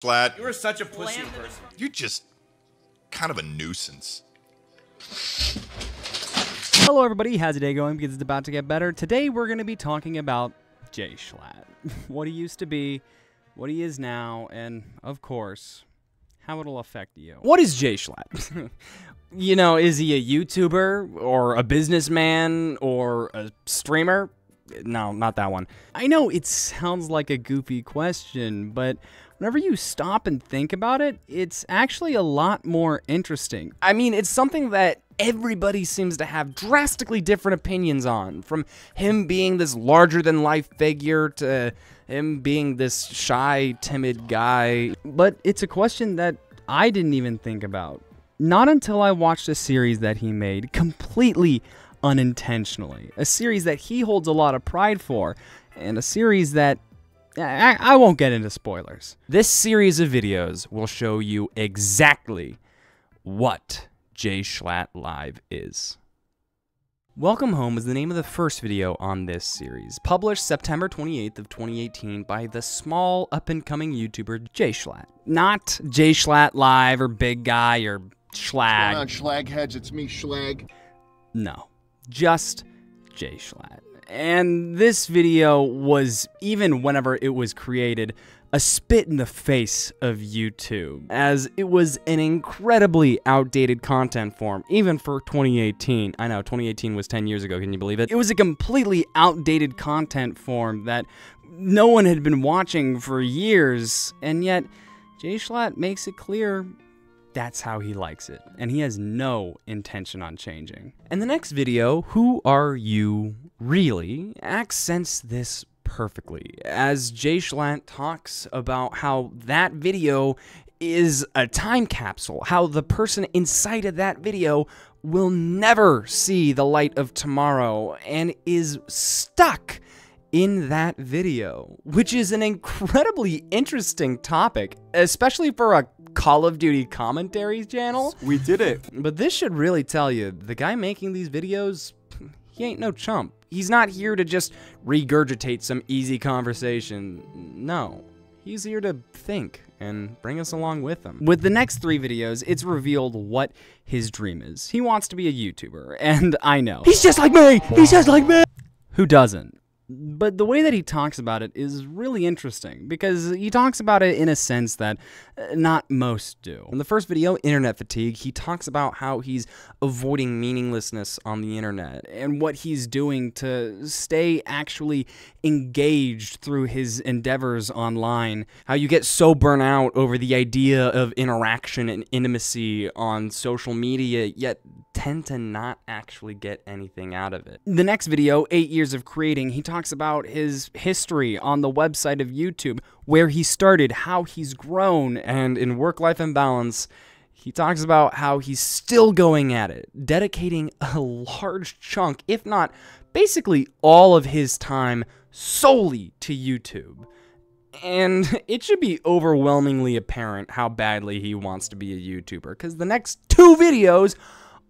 Schlatt, You are such a pussy person. you're just kind of a nuisance. Hello everybody, how's your day going? Because it's about to get better. Today we're going to be talking about JschlattLive. What he used to be, what he is now, and of course, how it'll affect you. What is JschlattLive? You know, is he a YouTuber, or a businessman, or a streamer? No, not that one. I know it sounds like a goofy question, but whenever you stop and think about it, it's actually a lot more interesting. I mean, it's something that everybody seems to have drastically different opinions on, from him being this larger-than-life figure to him being this shy, timid guy. But it's a question that I didn't even think about. Not until I watched a series that he made completely unintentionally. A series that he holds a lot of pride for, and a series that I won't get into spoilers. This series of videos will show you exactly what JschlattLive is. Welcome Home is the name of the first video on this series, published September 28th of 2018 by the small up-and-coming YouTuber JschlattLive. Not JschlattLive or Big Guy or Schlag. What's going on, Schlagheads? It's me, Schlag. No, just JschlattLive. And this video was, even whenever it was created, a spit in the face of YouTube, as it was an incredibly outdated content form, even for 2018. I know, 2018 was 10 years ago, can you believe it? It was a completely outdated content form that no one had been watching for years, and yet JschlattLive makes it clear that's how he likes it, and he has no intention on changing. And the next video, Who Are You Really?, accents this perfectly, as JschlattLive talks about how that video is a time capsule, how the person inside of that video will never see the light of tomorrow and is stuck in that video, which is an incredibly interesting topic, especially for a Call of Duty commentary channel. We did it. But this should really tell you, the guy making these videos, he ain't no chump. He's not here to just regurgitate some easy conversation. No, he's here to think and bring us along with him. With the next 3 videos, it's revealed what his dream is. He wants to be a YouTuber, and I know. He's just like me! He's just like me! Who doesn't? But the way that he talks about it is really interesting, because he talks about it in a sense that not most do. In the first video, Internet Fatigue, he talks about how he's avoiding meaninglessness on the internet and what he's doing to stay actually engaged through his endeavors online. How you get so burnt out over the idea of interaction and intimacy on social media, yet tend to not actually get anything out of it. The next video, 8 years of creating, he talks about his history on the website of YouTube, where he started, how he's grown, and in Work-Life Imbalance, he talks about how he's still going at it, dedicating a large chunk, if not basically all of his time, solely to YouTube. And it should be overwhelmingly apparent how badly he wants to be a YouTuber, because the next 2 videos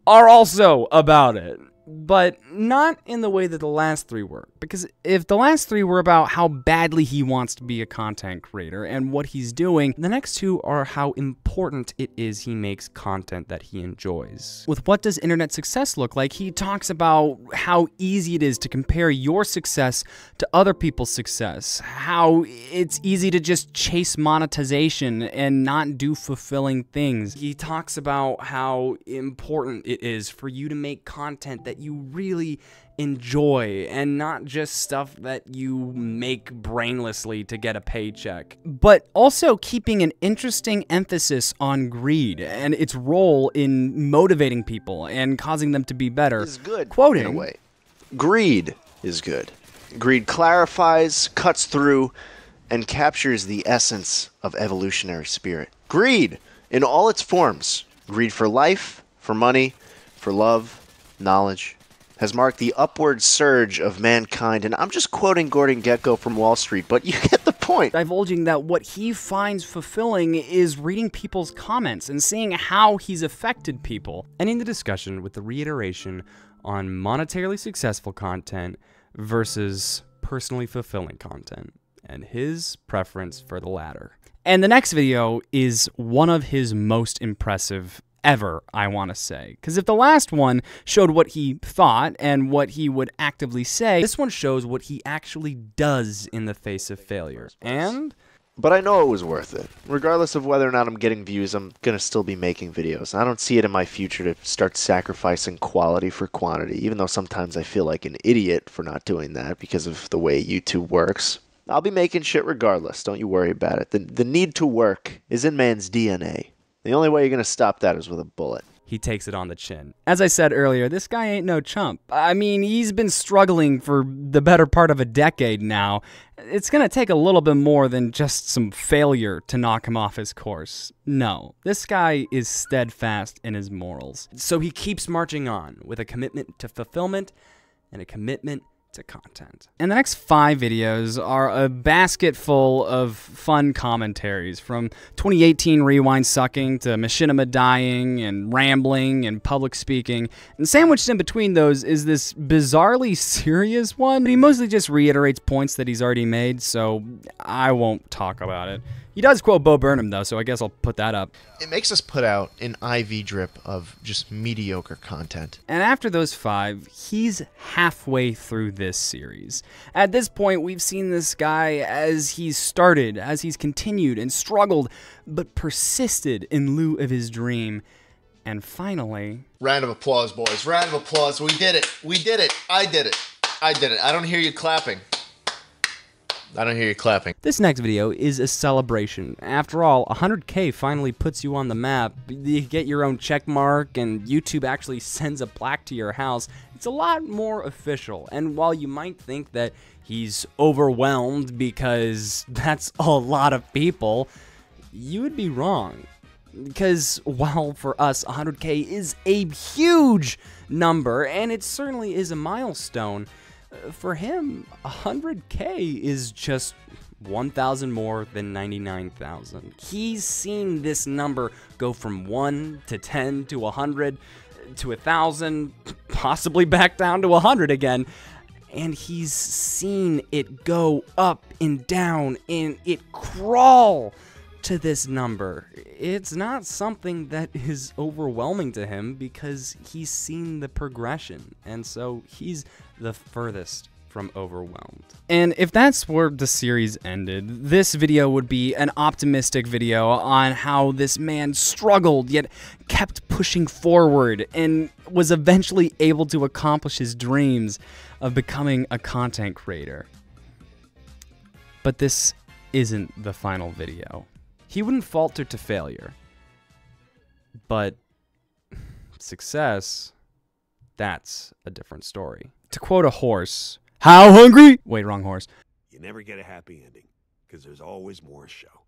are also about it, but not in the way that the last 3 were. Because if the last 3 were about how badly he wants to be a content creator and what he's doing, the next 2 are how important it is he makes content that he enjoys. With what does internet success look like, he talks about how easy it is to compare your success to other people's success, how it's easy to just chase monetization and not do fulfilling things. He talks about how important it is for you to make content that you really enjoy and not just stuff that you make brainlessly to get a paycheck. But also keeping an interesting emphasis on greed and its role in motivating people and causing them to be better. Is good, quoting, in a way. Greed is good. Greed clarifies, cuts through, and captures the essence of evolutionary spirit. Greed in all its forms. Greed for life, for money, for love, knowledge, has marked the upward surge of mankind, and I'm just quoting Gordon Gekko from Wall Street, but you get the point. Divulging that what he finds fulfilling is reading people's comments and seeing how he's affected people. Ending the discussion with the reiteration on monetarily successful content versus personally fulfilling content, and his preference for the latter. And the next video is one of his most impressive ever, I want to say. Because if the last one showed what he thought and what he would actively say, this one shows what he actually does in the face of failure. But I know it was worth it. Regardless of whether or not I'm getting views, I'm going to still be making videos. I don't see it in my future to start sacrificing quality for quantity, even though sometimes I feel like an idiot for not doing that because of the way YouTube works. I'll be making shit regardless. Don't you worry about it. The need to work is in man's DNA. The only way you're going to stop that is with a bullet. He takes it on the chin. As I said earlier, this guy ain't no chump. I mean, he's been struggling for the better part of a decade now. It's gonna take a little bit more than just some failure to knock him off his course. No, this guy is steadfast in his morals. So he keeps marching on with a commitment to fulfillment and a commitment to content. And the next 5 videos are a basket full of fun commentaries, from 2018 rewind sucking to machinima dying and rambling and public speaking. And sandwiched in between those is this bizarrely serious one. He mostly just reiterates points that he's already made, so I won't talk about it. He does quote Bo Burnham, though, so I guess I'll put that up. It makes us put out an IV drip of just mediocre content. And after those 5, he's halfway through this series. At this point, we've seen this guy as he's started, as he's continued and struggled, but persisted in lieu of his dream. And finally... Round of applause, boys. Round of applause. We did it. We did it. I did it. I did it. I don't hear you clapping. I don't hear you clapping. This next video is a celebration. After all, 100K finally puts you on the map. You get your own check mark, and YouTube actually sends a plaque to your house. It's a lot more official. And while you might think that he's overwhelmed because that's a lot of people, you would be wrong. Because while for us 100K is a huge number, and it certainly is a milestone, for him, 100K is just 1,000 more than 99,000. He's seen this number go from 1 to 10 to 100 to 1,000, possibly back down to 100 again. And he's seen it go up and down and it crawl to this number. It's not something that is overwhelming to him because he's seen the progression, and so he's the furthest from overwhelmed. And if that's where the series ended, this video would be an optimistic video on how this man struggled yet kept pushing forward and was eventually able to accomplish his dreams of becoming a content creator. But this isn't the final video. He wouldn't falter to failure, but success, that's a different story. To quote a horse, how hungry? Wait, wrong horse. You never get a happy ending, because there's always more show.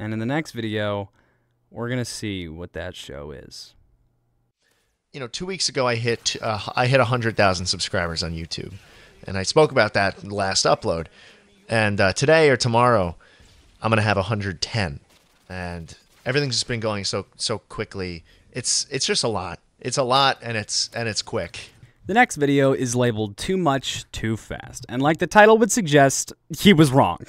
And in the next video, we're going to see what that show is. You know, 2 weeks ago I hit 100,000 subscribers on YouTube, and I spoke about that in the last upload. And today or tomorrow, I'm gonna have 110, and everything's just been going so quickly. It's just a lot. It's a lot, and it's quick. The next video is labeled Too Much, Too Fast, and like the title would suggest, he was wrong.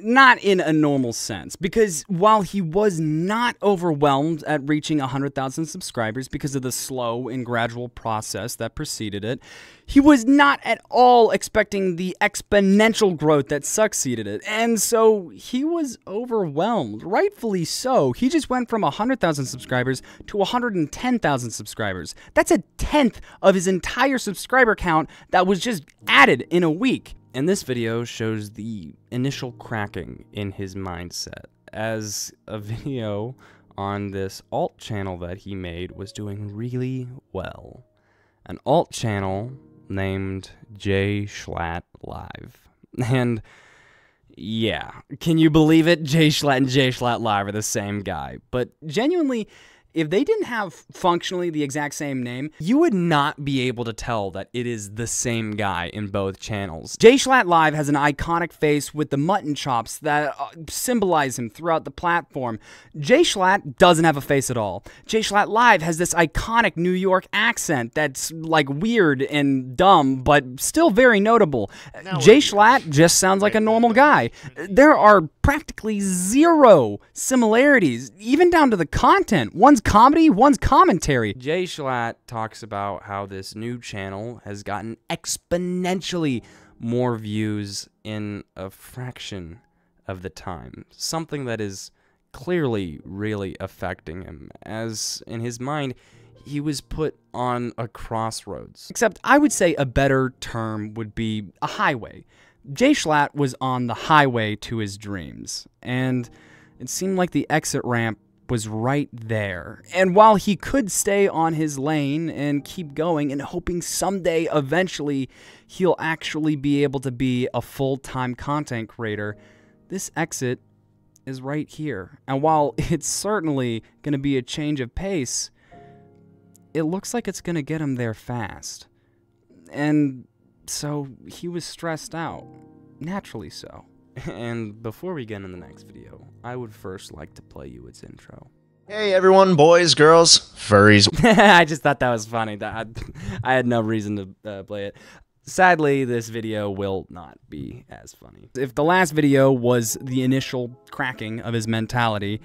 Not in a normal sense, because while he was not overwhelmed at reaching 100,000 subscribers because of the slow and gradual process that preceded it, he was not at all expecting the exponential growth that succeeded it, and so he was overwhelmed, rightfully so. He just went from 100,000 subscribers to 110,000 subscribers. That's a tenth of his entire subscriber count that was just added in a week. And this video shows the initial cracking in his mindset, as a video on this alt channel that he made was doing really well. An alt channel named JschlattLive. And yeah, can you believe it? Jschlatt and JschlattLive are the same guy. But genuinely, If they didn't have functionally the exact same name, you would not be able to tell that it is the same guy in both channels. JschlattLive has an iconic face with the mutton chops that symbolize him throughout the platform. Jschlatt doesn't have a face at all. JschlattLive has this iconic New York accent that's like weird and dumb, but still very notable. Jschlatt just sounds like a normal guy. There are practically zero similarities, even down to the content. One's comedy, one's commentary. Jschlatt talks about how this new channel has gotten exponentially more views in a fraction of the time. Something that is clearly really affecting him, as in his mind, he was put on a crossroads. Except I would say a better term would be a highway. Jschlatt was on the highway to his dreams, and it seemed like the exit ramp was right there. And while he could stay on his lane and keep going and hoping someday, eventually, he'll actually be able to be a full-time content creator, this exit is right here. And while it's certainly going to be a change of pace, it looks like it's going to get him there fast. And so he was stressed out, naturally so. And before we get into the next video, I would first like to play you its intro. Hey everyone, boys, girls, furries. I just thought that was funny. I had no reason to play it. Sadly, this video will not be as funny. If the last video was the initial cracking of his mentality,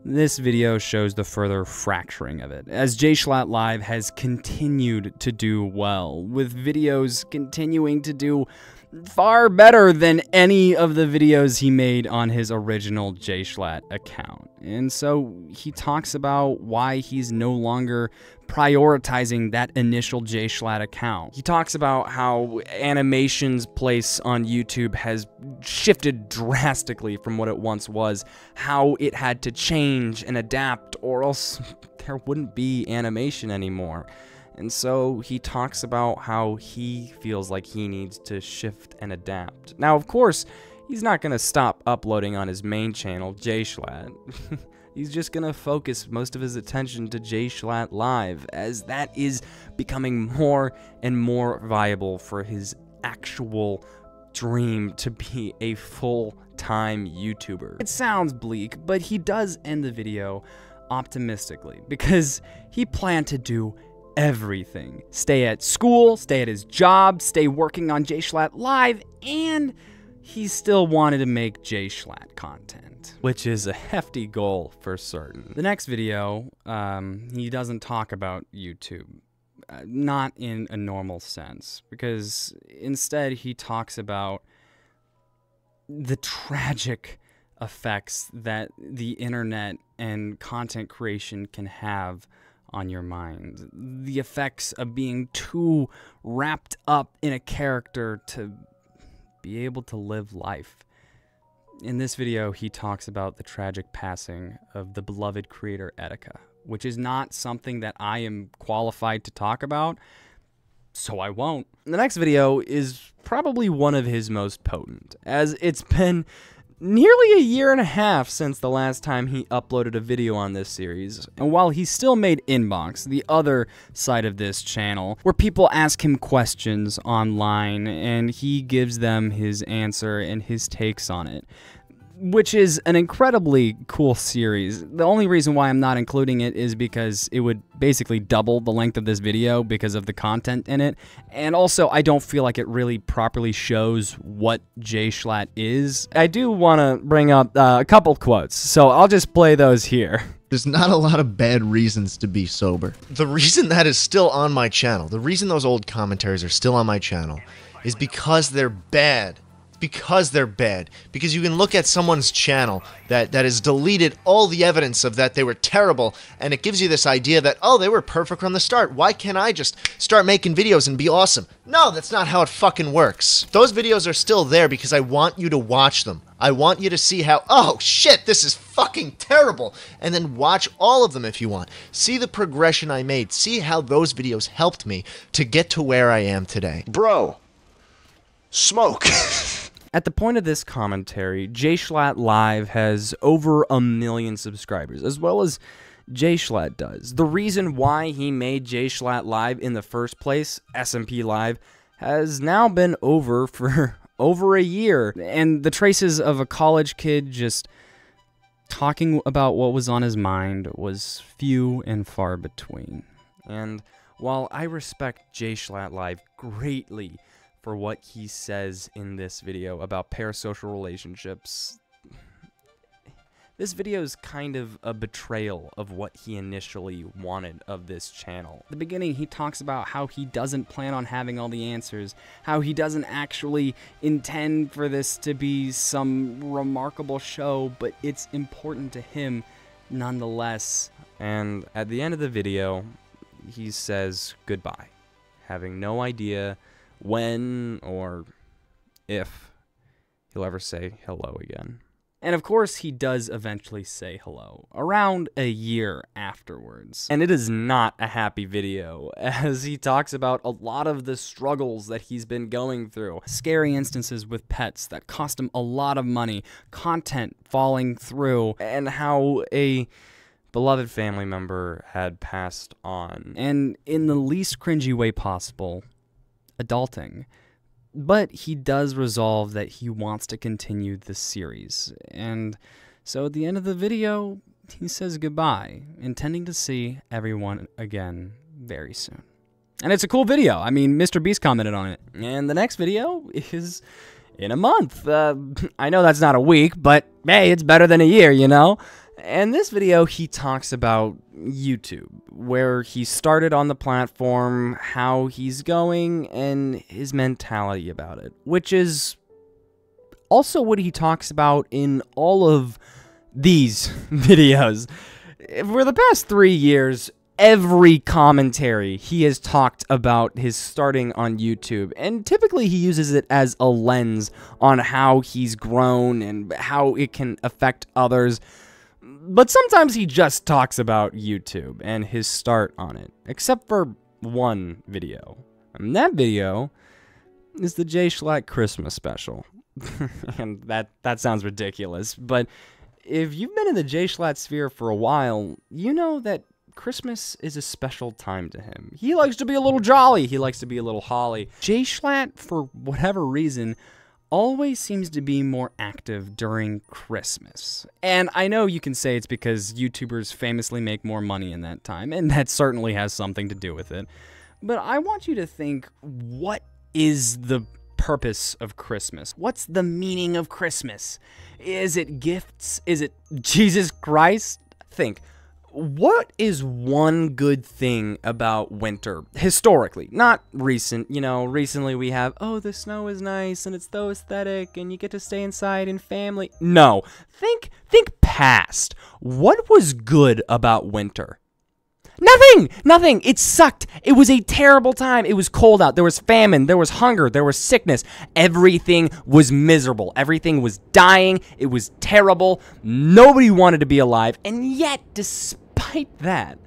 this video shows the further fracturing of it, as JschlattLive has continued to do well, with videos continuing to do far better than any of the videos he made on his original JschlattLive account. And so he talks about why he's no longer prioritizing that initial JschlattLive account. He talks about how animation's place on YouTube has shifted drastically from what it once was, how it had to change and adapt or else there wouldn't be animation anymore. And so he talks about how he feels like he needs to shift and adapt. Now, of course, he's not going to stop uploading on his main channel, JschlattLive. He's just going to focus most of his attention to JschlattLive, as that is becoming more and more viable for his actual dream to be a full-time YouTuber. It sounds bleak, but he does end the video optimistically, because he planned to do everything. Stay at school, stay at his job, stay working on JschlattLive, and he still wanted to make JschlattLive content, which is a hefty goal for certain. The next video, he doesn't talk about YouTube, not in a normal sense, because instead he talks about the tragic effects that the internet and content creation can have on your mind. The effects of being too wrapped up in a character to be able to live life. In this video, he talks about the tragic passing of the beloved creator Etika, which is not something that I am qualified to talk about, so I won't. The next video is probably one of his most potent, as it's been nearly a year and a half since the last time he uploaded a video on this series, and while he still made Inbox, the other side of this channel, where people ask him questions online and he gives them his answer and his takes on it, which is an incredibly cool series. The only reason why I'm not including it is because it would basically double the length of this video because of the content in it, and also I don't feel like it really properly shows what JschlattLive is. I do want to bring up a couple quotes, so I'll just play those here. There's not a lot of bad reasons to be sober. The reason that is still on my channel, the reason those old commentaries are still on my channel, is because they're bad. Because they're bad. Because you can look at someone's channel that has deleted all the evidence of that they were terrible, and it gives you this idea that, oh, they were perfect from the start. Why can't I just start making videos and be awesome? No, that's not how it fucking works. Those videos are still there because I want you to watch them. I want you to see how, oh shit, this is fucking terrible, and then watch all of them if you want. See the progression I made. See how those videos helped me to get to where I am today. Bro, smoke. At the point of this commentary, JschlattLive has over 1 million subscribers, as well as JschlattLive does. The reason why he made JschlattLive in the first place, SMP Live, has now been over for over a year. And the traces of a college kid just talking about what was on his mind was few and far between. And while I respect JschlattLive greatly for what he says in this video about parasocial relationships, this video is kind of a betrayal of what he initially wanted of this channel. At the beginning, he talks about how he doesn't plan on having all the answers, how he doesn't actually intend for this to be some remarkable show, but it's important to him nonetheless. And at the end of the video, he says goodbye, having no idea when or if he'll ever say hello again. And of course, he does eventually say hello, around a year afterwards. And it is not a happy video, as he talks about a lot of the struggles that he's been going through. Scary instances with pets that cost him a lot of money, content falling through, and how a beloved family member had passed on. And in the least cringy way possible, adulting. But he does resolve that he wants to continue the series. And so at the end of the video, he says goodbye, intending to see everyone again very soon. And it's a cool video. I mean, Mr. Beast commented on it. And the next video is in a month. I know that's not a week, but hey, it's better than a year, you know? And this video, he talks about YouTube, where he started on the platform, how he's going, and his mentality about it, which is also what he talks about in all of these videos. For the past 3 years, every commentary he has talked about his starting on YouTube, and typically he uses it as a lens on how he's grown and how it can affect others. But sometimes he just talks about YouTube and his start on it, except for one video. And that video is the JschlattLive Christmas special. And that sounds ridiculous, but if you've been in the JschlattLive sphere for a while, you know that Christmas is a special time to him. He likes to be a little jolly. He likes to be a little holly. JschlattLive, for whatever reason, always seems to be more active during Christmas. And I know you can say it's because YouTubers famously make more money in that time, and that certainly has something to do with it. But I want you to think, what is the purpose of Christmas? What's the meaning of Christmas? Is it gifts? Is it Jesus Christ? Think. What is one good thing about winter, historically, not recent? You know, recently we have, oh, the snow is nice and it's so aesthetic and you get to stay inside and family. No, think past. What was good about winter? Nothing. It sucked. It was a terrible time. It was cold out. There was famine. There was hunger. There was sickness. Everything was miserable. Everything was dying. It was terrible. Nobody wanted to be alive. And yet, despite that,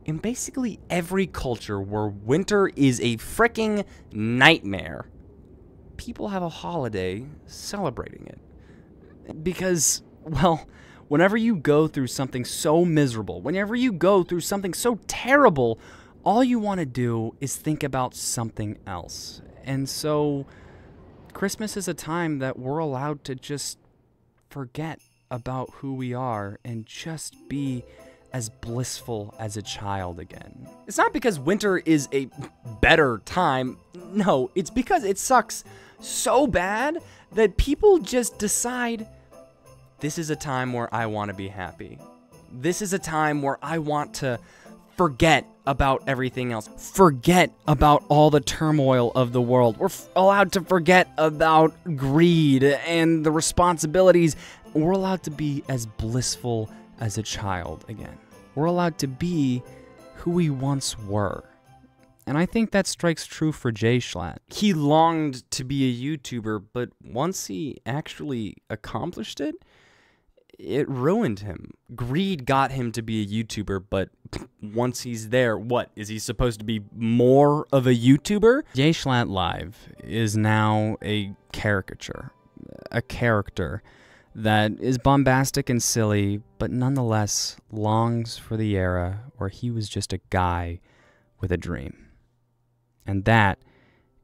in basically every culture where winter is a fricking nightmare, people have a holiday celebrating it. Because, well, whenever you go through something so miserable, whenever you go through something so terrible, all you want to do is think about something else. And so Christmas is a time that we're allowed to just forget about who we are and just be as blissful as a child again. It's not because winter is a better time. No, it's because it sucks so bad that people just decide, this is a time where I want to be happy. This is a time where I want to forget about everything else. Forget about all the turmoil of the world. We're allowed to forget about greed and the responsibilities. We're allowed to be as blissful as a child again. We're allowed to be who we once were. And I think that strikes true for JschlattLive. He longed to be a YouTuber, but once he actually accomplished it, it ruined him. Greed got him to be a YouTuber, but once he's there, what? Is he supposed to be more of a YouTuber? JschlattLive is now a caricature, a character that is bombastic and silly, but nonetheless longs for the era where he was just a guy with a dream. And that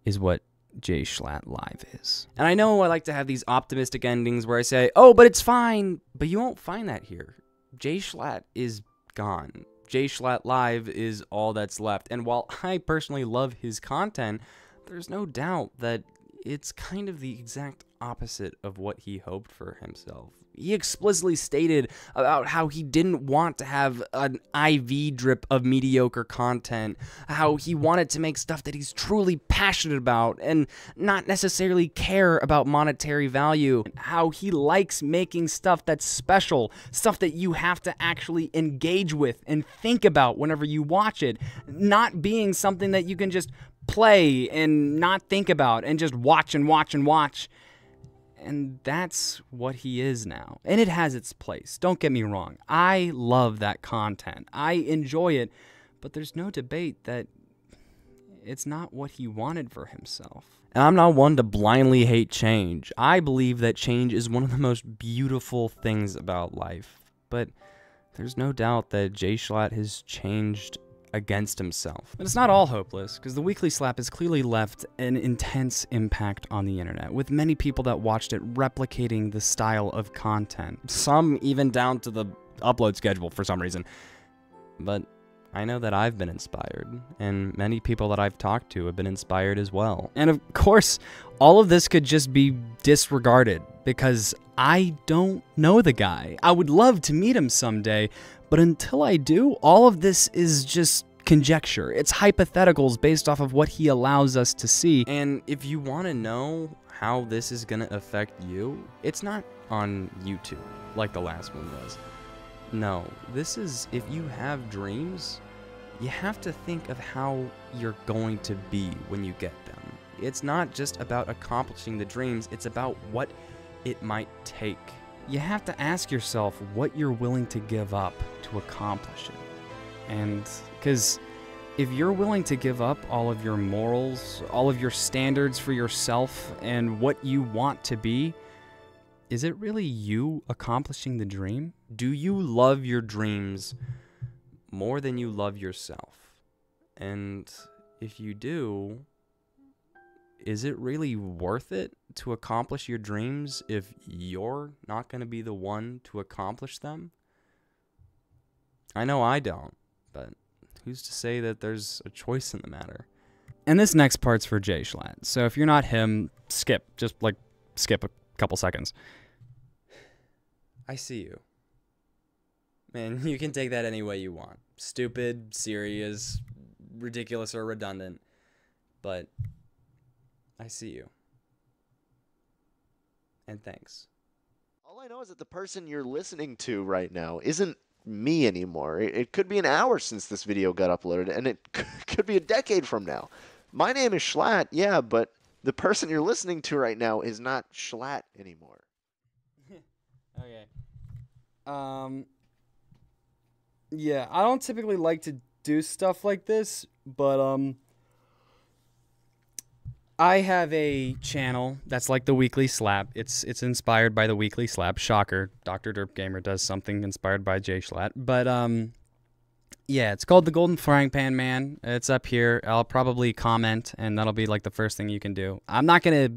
is what JschlattLive is. And I know I like to have these optimistic endings where I say, oh, but it's fine, but you won't find that here. JschlattLive is gone. JschlattLive is all that's left. And while I personally love his content, there's no doubt that it's kind of the exact opposite of what he hoped for himself. He explicitly stated about how he didn't want to have an IV drip of mediocre content, how he wanted to make stuff that he's truly passionate about and not necessarily care about monetary value, how he likes making stuff that's special, stuff that you have to actually engage with and think about whenever you watch it, not being something that you can just play and not think about and just watch and watch and watch. And that's what he is now. And it has its place. Don't get me wrong. I love that content. I enjoy it. But there's no debate that it's not what he wanted for himself. And I'm not one to blindly hate change. I believe that change is one of the most beautiful things about life. But there's no doubt that JschlattLive has changed against himself. But it's not all hopeless, because the Weekly Slap has clearly left an intense impact on the internet, with many people that watched it replicating the style of content. Some even down to the upload schedule for some reason. But I know that I've been inspired, and many people that I've talked to have been inspired as well. And of course, all of this could just be disregarded, because I don't know the guy. I would love to meet him someday, but until I do, all of this is just conjecture. It's hypotheticals based off of what he allows us to see. And if you want to know how this is going to affect you, it's not on YouTube like the last one was. No, this is, if you have dreams, you have to think of how you're going to be when you get them. It's not just about accomplishing the dreams, it's about what it might take. You have to ask yourself what you're willing to give up to accomplish it. And because if you're willing to give up all of your morals, all of your standards for yourself and what you want to be, is it really you accomplishing the dream? Do you love your dreams more than you love yourself? And if you do, is it really worth it to accomplish your dreams if you're not going to be the one to accomplish them? I know I don't, but who's to say that there's a choice in the matter? And this next part's for JschlattLive. So if you're not him, skip. Just, skip a couple seconds. I see you. Man, you can take that any way you want. Stupid, serious, ridiculous, or redundant. But I see you. And thanks. All I know is that the person you're listening to right now isn't me anymore. It could be an hour since this video got uploaded, and it could be a decade from now. My name is Schlatt, yeah, but the person you're listening to right now is not Schlatt anymore. Okay. Yeah, I don't typically like to do stuff like this, but I have a channel that's like the Weekly Slap. It's inspired by the Weekly Slap. Shocker. Dr. Derp Gamer does something inspired by JschlattLive. But yeah, it's called the Golden Frying Pan Man. It's up here. I'll probably comment, and that'll be like the first thing you can do. I'm not gonna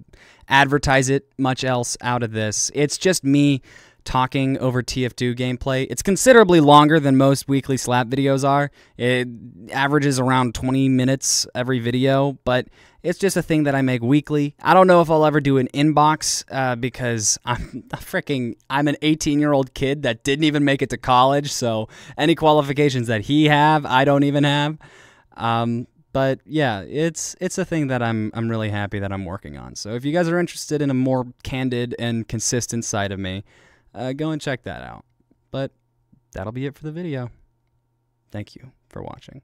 advertise it much else out of this. It's just me talking over TF2 gameplay. It's considerably longer than most Weekly Slap videos are. It averages around 20 minutes every video, but it's just a thing that I make weekly. I don't know if I'll ever do an inbox because I'm an 18-year-old kid that didn't even make it to college, so any qualifications that he have, I don't even have. But yeah, it's a thing that I'm really happy that I'm working on. So if you guys are interested in a more candid and consistent side of me, go and check that out. But that'll be it for the video. Thank you for watching.